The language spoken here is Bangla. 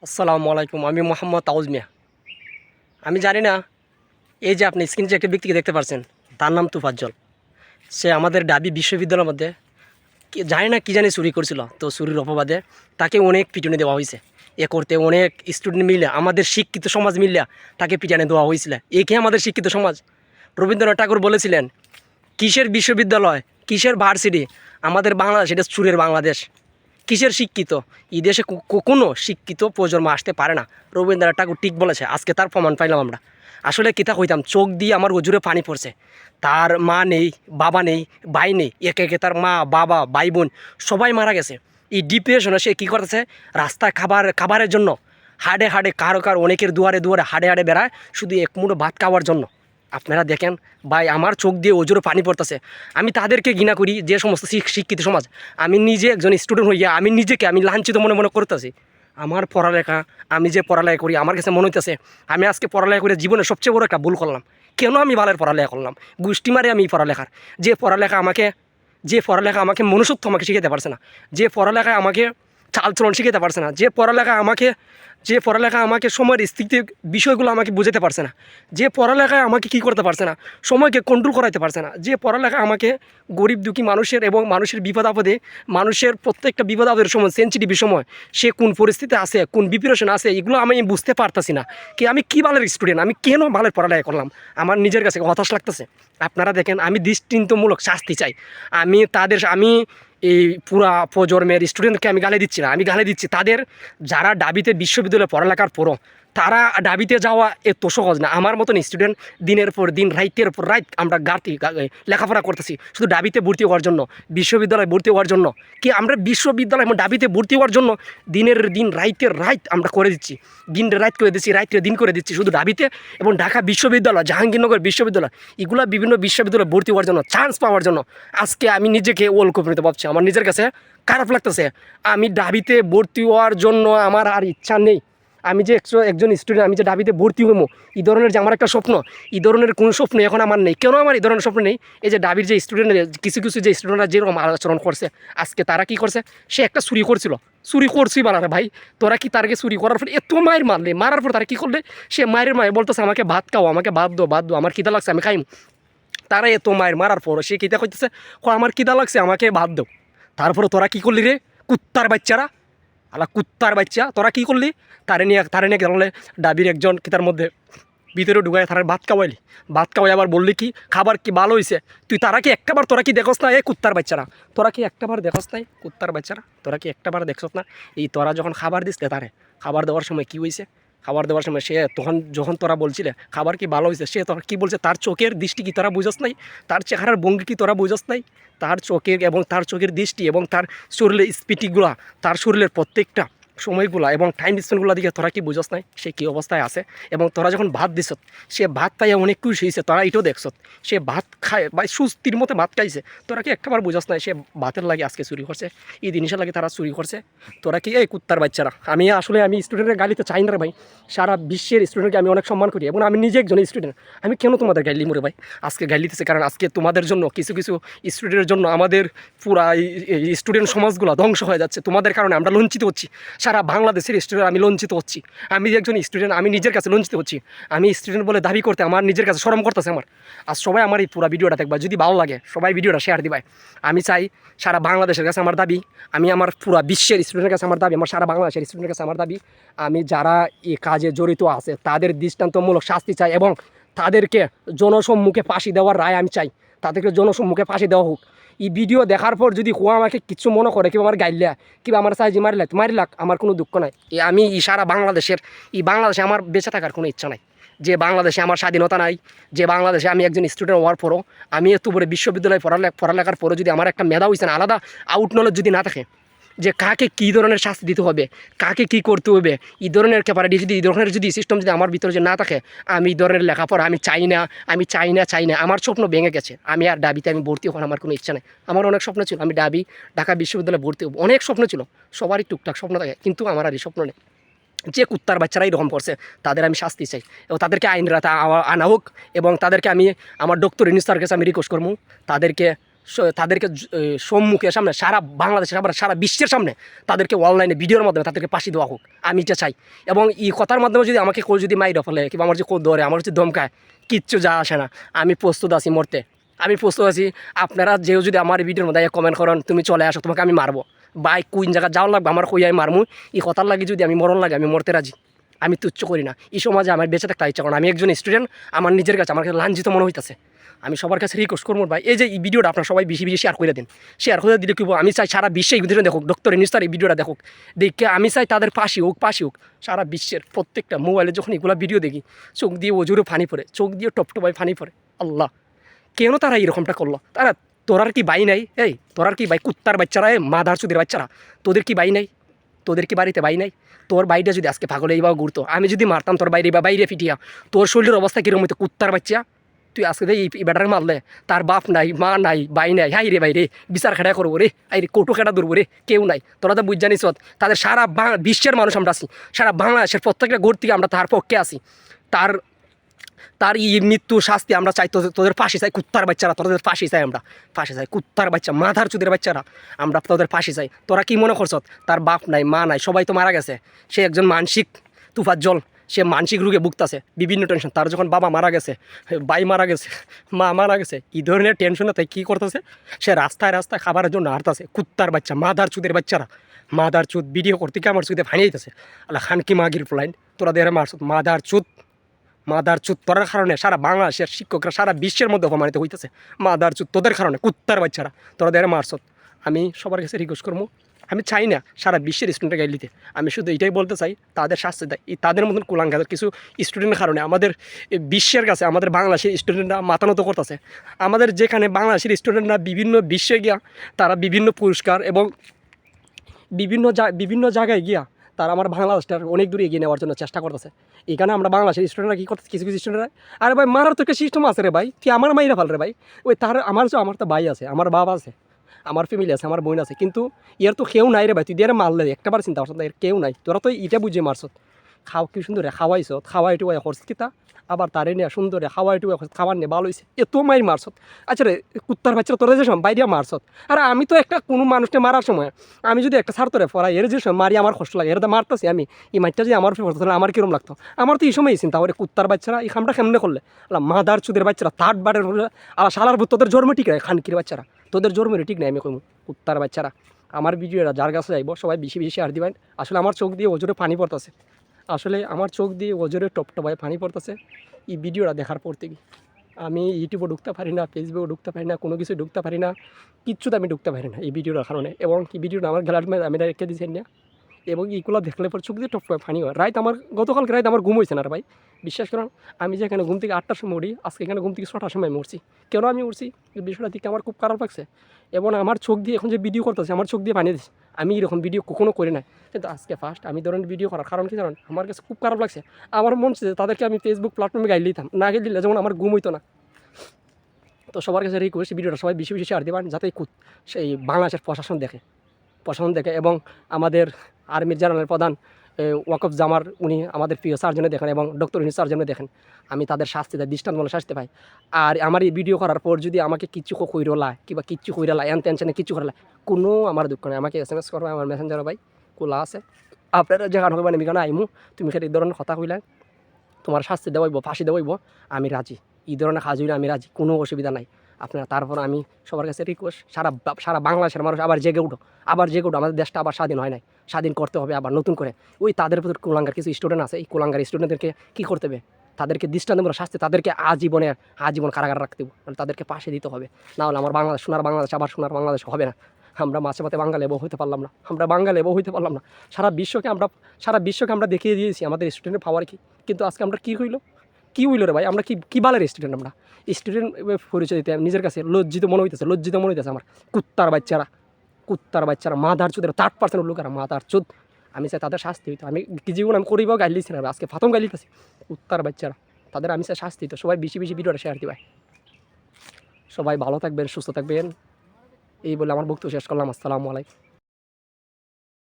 আসসালামু আলাইকুম। আমি মোহাম্মদ তাউজ মিয়া। আমি জানি না, এই যে আপনি স্ক্রিনে যে একটা ব্যক্তিকে দেখতে পাচ্ছেন, তার নাম তুফাজ্জল। সে আমাদের ঢাবি বিশ্ববিদ্যালয়ের মধ্যে জানি না কী জানি চুরি করছিল, তো চুরির অপবাদে তাকে অনেক পিটুনি দেওয়া হয়েছে। এ করতে অনেক স্টুডেন্ট মিলে, আমাদের শিক্ষিত সমাজ মিলে তাকে পিটানি দেওয়া হয়েছিল। একে আমাদের শিক্ষিত সমাজ। রবীন্দ্রনাথ ঠাকুর বলেছিলেন, কিসের বিশ্ববিদ্যালয়, কিসের ভার্সিটি, আমাদের বাংলাদেশ এটা চুরের বাংলাদেশ। কিসের শিক্ষিত, এই দেশে কোনো শিক্ষিত প্রজন্ম আসতে পারে না। রবীন্দ্রনাথ ঠাকুর ঠিক বলেছে, আজকে তার প্রমাণ পাইলাম আমরা। আসলে কিতা হইতাম, চোখ দিয়ে আমার অজুরে পানি পড়ছে। তার মা নেই, বাবা নেই, ভাই নেই, একে একে তার মা বাবা ভাই বোন সবাই মারা গেছে। এই ডিপ্রেশনে সে কী করতেছে, রাস্তায় খাবারের জন্য হাড়ে হাড়ে কারো অনেকের দুয়ারে দুয়ারে হাড়ে হাড়ে বেড়ায়, শুধু এক মুঠো ভাত খাওয়ার জন্য। আপনারা দেখেন ভাই, আমার চোখ দিয়ে ওজোরে পানি পড়তেছে। আমি তাদেরকে ঘৃণা করি, যে সমস্ত শিক্ষিত সমাজ। আমি নিজে একজন স্টুডেন্ট হইয়া আমি নিজেকে লাঞ্ছিত মনে করতেছি। আমার পড়ালেখা, আমি যে পড়ালেখা করি, আমার কাছে মনে হইতেছে আমি আজকে পড়ালেখা করে জীবনে সবচেয়ে বড় একটা ভুল করলাম। কেন আমি ভালো পড়ালেখা করলাম? গোষ্ঠী মারে আমি পড়ালেখার যে পড়ালেখা আমাকে মনুষ্যত্ব আমাকে শিখাতে পারছে না, যে পড়ালেখা আমাকে চালচলন শিখাতে পারছে না, যে পড়ালেখা আমাকে সময়ের স্থিতি বিষয়গুলো আমাকে বুঝাতে পারছে না, যে পড়ালেখায় আমাকে কী করতে পারছে না, সময়কে কন্ট্রোল করাইতে পারছে না, যে পড়ালেখা আমাকে গরিব দুঃখী মানুষের এবং মানুষের বিপদ আপদে, মানুষের প্রত্যেকটা বিপদ আপদের সময়, সেন্সিটিভ সময় সে কোন পরিস্থিতি আছে, কোন প্রিপারেশন আছে, এগুলো আমি বুঝতে পারতাছি না। আমি কী ভালো স্টুডেন্ট, আমি কেন ভালো পড়ালেখা করলাম, আমার নিজের কাছে হতাশ লাগতেছে। আপনারা দেখেন, আমি দৃষ্টান্তমূলক শাস্তি চাই। আমি এই পুরা প্রজন্মের স্টুডেন্টকে আমি গালি দিচ্ছি না, আমি গালি দিচ্ছি তাদের যারা ঢাবিতে বিশ্ববিদ্যালয়ে পড়ালেখার পড়ো। তারা ঢাবিতে যাওয়া এত সহজ না। আমার মতন স্টুডেন্ট দিনের পর দিন, রাইতের পর রাইত আমরা লেখাপড়া করতেছি শুধু ঢাবিতে ভর্তি হওয়ার জন্য, বিশ্ববিদ্যালয়ে ভর্তি হওয়ার জন্য। আমরা বিশ্ববিদ্যালয় এবং ঢাবিতে ভর্তি হওয়ার জন্য দিনের দিন রাইতের রাইত আমরা করে দিচ্ছি, দিনের রাইত করে দিচ্ছি, রাইতের দিন করে দিচ্ছি শুধু ঢাবিতে এবং ঢাকা বিশ্ববিদ্যালয়, জাহাঙ্গীরনগর বিশ্ববিদ্যালয়, এগুলা বিভিন্ন বিশ্ববিদ্যালয়ে ভর্তি হওয়ার জন্য, চান্স পাওয়ার জন্য। আজকে আমি নিজেকে ওলকপিত ভাবছি, আমার নিজের কাছে খারাপ লাগতেছে। আমি ঢাবিতে ভর্তি হওয়ার জন্য আমার আর ইচ্ছা নেই। আমি যে একজন স্টুডেন্ট, আমি যে ঢাবিতে ভর্তি হবো, এই ধরনের যে আমার একটা স্বপ্ন, এই ধরনের কোনো স্বপ্ন এখন আমার নেই। কেন আমার এই ধরনের স্বপ্ন নেই? এই যে ঢাবির যে স্টুডেন্ট, কিছু যে স্টুডেন্টরা যেরকম আচরণ করছে, আজকে তারা কি করছে, সে একটা চুরি করছি বানারে ভাই। তোরা কি তারকে চুরি করার পর এত মারার পর তারা কী করলে, সে মায়ের বলতেছে আমাকে ভাত খাও, আমাকে ভাত দো, আমার খিদা লাগছে, আমি খাইম। তারা এত মারার পর সে খিদা করতেছে, আমার খিদা লাগছে, আমাকে ভাত দাও। তারপরে তোরা কী করলি রে কুত্তার বাচ্চারা, কুত্তার বাচ্চা, তোরা কী করলি? তারে নিয়ে তাহলে ডাবির একজন তার মধ্যে ভিতরে ঢুকায় তারা ভাত খাওয়াই আবার বললি কি খাবার কি ভালো হয়েছে। তোরা কি দেখস না, এই কুত্তার বাচ্চারা, তোরা কি একটাবার দেখস নাই? কুত্তার বাচ্চারা, তোরা কি একটাবার দেখছস না? এই তোরা যখন খাবার দিস তারে খাবার দেওয়ার সময় কি হয়েছে, খাবার দেওয়ার সময় সে যখন তোরা বলছিলে খাবার কি ভালো হয়েছে, সে তোরা কী বলছে, তার চোখের দৃষ্টি কি তোরা বুঝস নাই? তার চেহারার ভঙ্গি কি তোরা বুঝস নাই? তার চোখের দৃষ্টি এবং তার শরীরের স্পিটিগুলা, তার শরীরের প্রত্যেকটা সময়গুলো এবং টাইম স্পেন্ডগুলো দিকে তোরা কি বুঝস নাই সে কী অবস্থায় আছে? এবং তোরা যখন ভাত দিস, সে ভাত পাইয়া অনেক খুশি হয়েছে, তোরা এটাও দেখছ সে ভাত খায় বা সুস্থির মতো ভাত খাইছে। তোরা কি একটাবার বুঝস নাই সে ভাতের লাগে আজকে চুরি করছে, এই জিনিসের লাগে তারা চুরি করছে? তোরা কি এই কুত্তার বাচ্চারা? আমি স্টুডেন্টের গালিতে চাই না রে ভাই। সারা বিশ্বের স্টুডেন্টকে আমি অনেক সম্মান করি এবং আমি নিজে একজন স্টুডেন্ট। আমি কেন তোমাদের গাইলি মরে ভাই? আজকে গাইলি দিতেছে কারণ আজকে তোমাদের জন্য, কিছু স্টুডেন্টের জন্য আমাদের পুরা স্টুডেন্ট সমাজগুলো ধ্বংস হয়ে যাচ্ছে। তোমাদের কারণে আমরা লঞ্চিত হচ্ছি, সারা বাংলাদেশের স্টুডেন্ট আমি লঞ্চিত হচ্ছি। আমি একজন স্টুডেন্ট, আমি নিজের কাছে লঞ্চিত হচ্ছি। আমি স্টুডেন্ট বলে দাবি করতে আমার নিজের কাছে শরম করতেছে আমার। আর সবাই আমার এই পুরো ভিডিওটা দেখবা, যদি ভালো লাগে সবাই ভিডিওটা শেয়ার দিবাই। আমি চাই সারা বাংলাদেশের কাছে আমার দাবি, আমি আমার পুরা বিশ্বের স্টুডেন্টের কাছে আমার দাবি, আমার সারা বাংলাদেশের স্টুডেন্টের কাছে আমার দাবি, আমি যারা এই কাজে জড়িত আছে তাদের দৃষ্টান্তমূলক শাস্তি চাই এবং তাদেরকে জনসম্মুখে ফাঁসি দেওয়ার রায় আমি চাই। তাদেরকে জনসম্মুখে ফাঁসি দেওয়া হোক। এই ভিডিও দেখার পর যদি হুয়া আমাকে কিছু মনে করে, কিংবা আমার গাইলিয়া, কিংবা আমার সাইজি মারিলাক, আমার কোনো দুঃখ নাই। আমি সারা বাংলাদেশে আমার বেঁচে থাকার কোনো ইচ্ছা নাই। যে বাংলাদেশে আমার স্বাধীনতা নাই, যে বাংলাদেশে আমি একজন স্টুডেন্ট হওয়ার পরও, আমি এত বড় বিশ্ববিদ্যালয়ে পড়ালেখার পরও যদি আমার একটা মেধা হয়েছে না, আলাদা আউট নলেজ যদি না থাকে, যে কাকে কী ধরনের শাস্তি দিতে হবে, কাকে কী করতে হবে, এই ধরনের ক্যাপারিটি যদি, এই ধরনের যদি সিস্টেম যদি আমার ভিতরে যে না থাকে, আমি এই ধরনের লেখাপড়া আমি চাই না। আমার স্বপ্ন ভেঙে গেছে। আমি আর ডাবিতে ভর্তি হওয়ার আমার কোনো ইচ্ছা নেই। আমার অনেক স্বপ্ন ছিল, আমি ঢাকা বিশ্ববিদ্যালয়ে ভর্তি হব, অনেক স্বপ্ন ছিল, সবারই টুকটাক স্বপ্ন থাকে, কিন্তু আমার আর এই স্বপ্ন নেই। যে কুত্তার বাচ্চারা এরকম করছে তাদের আমি শাস্তি চাই এবং তাদেরকে আইন আনা হোক এবং তাদেরকে আমি আমার ডক্টর ইউনূস স্যারের কাছে আমি রিকোয়েস্ট করবো, তাদেরকে তাদেরকে সম্মুখের সামনে সারা বাংলাদেশের আবার সারা বিশ্বের সামনে তাদেরকে অনলাইনে ভিডিওর মাধ্যমে তাদেরকে ফাঁসি দেওয়া হোক, আমি এটা চাই। এবং এই কথার মাধ্যমে যদি আমাকে কেউ যদি মাইর ফেলে কিংবা আমার যে কেউ ধরে আমার হচ্ছে ধমকায়, কিচ্ছু যা আসে না, আমি প্রস্তুত আছি মরতে, আমি প্রস্তুত আছি। আপনারা যেও যদি আমার ভিডিওর মধ্যে কমেন্ট করেন তুমি চলে আসো, তোমাকে আমি মারবো, বাই কোন জায়গা যাওয়া লাগবে আমার কই আমি মারমু, এই কথার লাগে যদি আমি মরণ লাগে আমি মরতে রাজি, আমি তুচ্ছ করি না। এই সমাজে আমার বেঁচে থাকতে ইচ্ছা করেন, আমি একজন স্টুডেন্ট, আমার নিজের কাছে আমার কাছে লাঞ্ছিত মনে হইতেছে। আমি সবার কাছে রিকোয়েস্ট করবো ভাই, এই যে এই ভিডিওটা আপনারা সবাই বেশি বেশি শেয়ার করে দিন। শেয়ার করে দিলে কি আমি চাই সারা বিশ্বে এই ভিডিও দেখুক, ডক্টর ইউনূস স্যার এই ভিডিওটা দেখুক, দেখে আমি চাই তাদের ফাঁসি হোক সারা বিশ্বের প্রত্যেকটা মোবাইলে যখন এগুলো ভিডিও দেখি চোখ দিয়ে ওজুরে ফানি পড়ে, চোখ দিয়ে টপটপায় ফানি পড়ে। আল্লাহ, কেন তারা এরকমটা করলো? তারা তোরার কি বাই নাই? এই তোরার কি বাই? কুত্তার বাচ্চারা, মাদার চুদের বাচ্চারা, তোদের কি বাই নাই? তোদের কি বাড়িতে বাই নাই? তোর বাইরে যদি আজকে পাগল এইভাবে ঘুরতো, আমি যদি মারতাম তোর বাইরে বা বাইরে ফিটিয়া, তোর শরীরের অবস্থা কীরকম হইতো? কুত্তার বাচ্চা তুই আজকে এই ব্যাটারে মারলে, তার বাপ নাই, মা নাই, বাই নাই, হাই রে বাই রে, বিচার খেটা করবো রে, আই রে কোটো খেটা ধরবো রে, কেউ নাই। তোরা তো বুঝ জানিস তাদের সারা বিশ্বের মানুষ আমরা আছি, সারা বাংলাদেশের প্রত্যেকটা ঘর থেকে আমরা তার পক্ষে আছি। তার মৃত্যু শাস্তি আমরা চাই, তোদের ফাঁসি চাই। কুত্তার বাচ্চারা তোদের ফাঁসি চাই, আমরা ফাঁসি চাই। কুত্তার বাচ্চা, মাথার চুদের বাচ্চারা, আমরা তোদের ফাঁসি চাই। তোরা কি মনে করছ তার বাপ নাই, মা নাই, সবাই তো মারা গেছে, সে একজন মানসিক তুফাজ্জল, সে মানসিক রোগে ভুগতেছে, বিভিন্ন টেনশন। তার যখন বাবা মারা গেছে, ভাই মারা গেছে, মা মারা গেছে, এই ধরনের টেনশনে তাই কী করতেছে, সে রাস্তায় রাস্তায় খাবারের জন্য হারতেছে। কুত্তার বাচ্চা, মাদার চুদের বাচ্চারা, মাদার চুদ ভিডিও করতে কি আমার চুদে ফানিয়ে দিতেছে। আল্লাহ খানকি মাগির ফ্লাইন, তোরা দেড়ে মারছ মাদার চুত তোর কারণে সারা বাংলাদেশের শিক্ষকরা সারা বিশ্বের মধ্যে অপমানিত হইতেছে। মাদার চুত তোদের কারণে, কুত্তার বাচ্চারা, তোরা দেড়ে মারছত। আমি সবার কাছে রিকোয়েস্ট করবো, আমি চাই না সারা বিশ্বের স্টুডেন্টকে গাইল দিতে, আমি শুধু এটাই বলতে চাই তাদের শাস্তি দেয়। তাদের মতন কুলাঙ্গাদের কিছু স্টুডেন্টের কারণে আমাদের বিশ্বের কাছে আমাদের বাংলাদেশের স্টুডেন্টরা মাতানত করতেছে। আমাদের যেখানে বাংলাদেশের স্টুডেন্টরা বিভিন্ন বিশ্বে গিয়া তারা বিভিন্ন পুরস্কার এবং বিভিন্ন জায়গায় গিয়া তারা আমার বাংলাদেশটার অনেক দূরে এগিয়ে নেওয়ার জন্য চেষ্টা করতেছে। এখানে আমরা বাংলাদেশের স্টুডেন্টরা কী করতেছে, কিছু স্টুডেন্টরা, আরে ভাই মারার তো একটা সিস্টেম আছে রে ভাই, তুই আমার মাইরা ফেল রে ভাই। ওই আমার তো ভাই আছে, আমার বাবা আছে, আমার ফ্যামিলি আছে, আমার বোন আছে, কিন্তু এর তো কেউ নাই রে ভাই। তুই দিয়ে মারলে একটাবার চিন্তা করছ, এর কেউ নাই। তোরা তো এটা বুঝে মারছত, কি সুন্দর খাওয়াইছ, খাওয়াই টুয়াই করছিস কিতা, আবার তারে নিয়ে সুন্দর খাওয়াই টুয়াই খাবার নিয়ে ভালো হয়েছে, এত মাইর মারছত। আচ্ছা রে কুত্তার বাচ্চারা তোরা যে সময় বাইরে মারছত, আরে আমি তো একটা কোনো মানুষকে মারার সময় আমি যদি একটা ছাড়তো রে পড়াই, এর যে সময় মারি আমার কষ্ট লাগে, এর তো মারতেছি আমি, এই মাইরটা যদি আমার পড়তো তাহলে আমার কিরম লাগতো? আমার তো এই সময় চিন্তা করে কুত্তার বাচ্চারা এই খামটা কেমনে করলে, আল্লাহ মাদার চুদের বাচ্চারা, থার্ড বারের আল্লাহ শালার তোদের জন্ম ঠিক নাই, খানকির বাচ্চারা, তোদের জন্মের ঠিক নাই। আমি কইম কুত্তার বাচ্চারা, আমার ভিডিওটা যার কাছে যাইব সবাই বেশি বেশি শেয়ার দিবেন। আসলে আমার চোখ দিয়ে ওজোরে পানি পড়তেছে, আসলে আমার চোখ দিয়ে ওজোরে টপটপায় পানি পড়তেছে এই ভিডিওটা দেখার পর থেকে। আমি ইউটিউবে ঢুকতে পারি না, ফেসবুকে ঢুকতে পারি না, কোনো কিছু ঢুকতে পারি না, কিচ্ছুতে আমি ঢুকতে পারি না এই ভিডিওটার কারণে। এবং এই ভিডিওটা আমার গ্যালারি আমি রেখে দিয়েছেন না, এবং এইগুলো দেখলে পর চোখ দিয়ে টপটপায় পানি হয়। গতকালকে রাত আমার ঘুম হয়েছে না ভাই, বিশ্বাস করুন। আমি যে এখানে ঘুম থেকে 8টার সময় উঠি, আজকে এখানে ঘুম থেকে 6টার সময় মরছি। কেন আমি উঠছি এই বিষয়টা দিকে আমার খুব খারাপ লাগছে, এবং আমার চোখ দিয়ে এখন যে ভিডিও করতেছে আমার চোখ দিয়ে পানি দিচ্ছে। আমি এরকম ভিডিও কখনো করি না, কিন্তু আজকে ফার্স্ট আমি ধরেন ভিডিও করার কারণ কি জানেন, আমার কাছে খুব খারাপ লাগছে। আমার মন হচ্ছে তাদেরকে আমি ফেসবুক প্ল্যাটফর্মে গাইল দিতাম, না গাইল দিলে যেমন আমার ঘুম হইতো না। তো সবার কাছে রিকোয়েস্ট ভিডিওটা সবাই বেশি বেশি শেয়ার দেবেন, যাতে সেই বাংলাদেশের প্রশাসন দেখে এবং আমাদের আর্মির জেনারেল প্রধান ওয়াকফ জামার উনি আমাদের প্রিয় সার্জনে দেখেন এবং ডক্টর ইউনূস সার্জনে দেখেন, আমি তাদের শাস্তি দেয় দৃষ্টান্তমূলক শাস্তি পাই। আর আমার এই ভিডিও করার পর যদি আমাকে কিচ্ছু কইরলা কিংবা কিচ্ছু কইরলা এন টেনশনে কিচ্ছু করলা, কোনো আমার দুঃখ নেই, আমাকে SMS করবে, আমার মেসেঞ্জার ভাই খোলা আছে, আপনারা যেখানে হইবেন আমি কেন আইমু, তুমি খেলে এই ধরনের কথা কইলা, তোমার শাস্তি দেওয়াইব, ফাঁসি দেওয়াইব, আমি রাজি, এই ধরনের কাজ হইলে আমি রাজি, কোনো অসুবিধা নাই আপনারা। তারপর আমি সবার কাছে রিকোয়েস্ট, সারা বাংলাদেশের মানুষ আবার জেগে উঠো, আমাদের দেশটা আবার স্বাধীন হয় নাই, স্বাধীন করতে হবে আবার নতুন করে। ওই তাদের প্রতি কুলাঙ্গার কিছু স্টুডেন্ট আছে, এই কুলাঙ্গার স্টুডেন্টদেরকে কী করতে হবে, তাদেরকে দৃষ্টান্তমূলক শাস্তি, তাদেরকে আজীবন কারাগারে রাখতে হবে, তাদেরকে পাশে দিতে হবে। না হলে আমার সোনার বাংলাদেশ আবার সোনার বাংলাদেশ হবে না। আমরা মাঝে মাঝে বাঙালি এবো হইতে পারলাম না, সারা বিশ্বকে আমরা দেখিয়ে দিয়েছি আমাদের স্টুডেন্টের পাওয়ার কি, কিন্তু আজকে আমরা কী হইল রে ভাই, আমরা কি বালের স্টুডেন্ট, আমরা স্টুডেন্ট পরিচয় দিতে নিজের কাছে লজ্জিত মনে হইতেছে আমার। কুত্তার বাচ্চারা মাদার চোদের 3% লোকেরা মাদার চোদ, আমি চাই তাদের শাস্তি হইতো। আমি কি জীবন আমি করিব গাইল দিচ্ছি না, আজকে প্রথম গাইল দিতেছি কুত্তার বাচ্চারা, তাদের আমি চাই শাস্তি হইতো। সবাই বেশি বেশি ভিডিওটা শেয়ার দিবাই, সবাই ভালো থাকবেন, সুস্থ থাকবেন, এই বলে আমার বক্তব্য শেষ করলাম। আসসালামু আলাইকুম।